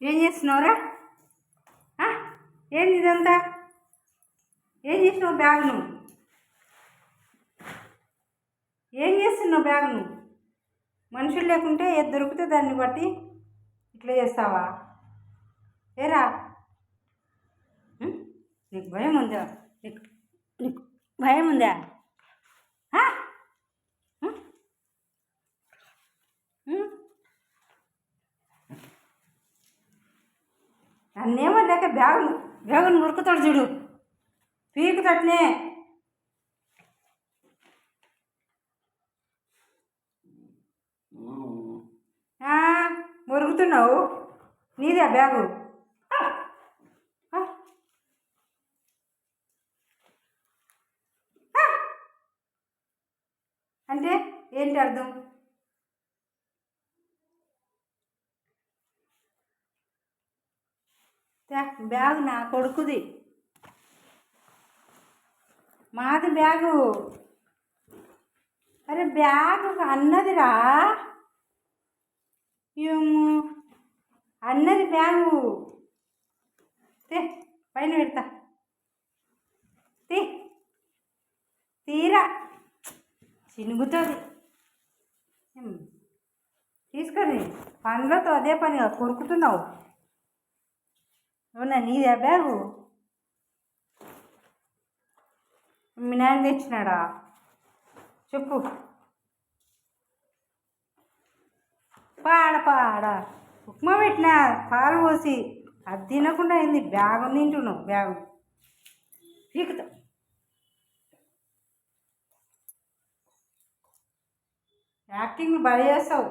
ఏం చేస్తున్నావురా? ఏంది ఇదంతా? ఏం చేసినావు బ్యాగ్ను? ఏం చేస్తున్నావు బ్యాగ్ను? మనుషులు లేకుంటే ఏది దొరికితే దాన్ని బట్టి ఇట్లా చేస్తావా? ఏరా, నీకు భయం ఉందా? నీకు నీకు భయం ఉందా? నన్నేమో లేక బ్యాగును మురుకుతాడు చూడు, పీకుతట్నే. మురుగుతున్నావు, నీదే బ్యాగు. అంటే ఏంటి అర్థం? బ్యాగు నా కొడుకుది, మాది బ్యాగు. అరే బ్యాగు అన్నదిరా, ఏమో అన్నది బ్యాగు. పైన పెడతా, తీరా చినుగుతుంది. తీసుకొని పనులతో అదే పనిగా కొరుకుతున్నావు. అవునా, నీదే బ్యాగు? మీ నాన్న తెచ్చినాడా? చెప్పు. పాడ ఉప్మా పెట్టినా పాలు పోసి, అది తినకుండా అయింది. బ్యాగు తింటున్నావు, బ్యాగు పీకుతా. యాక్టింగ్ బాగా చేస్తావు.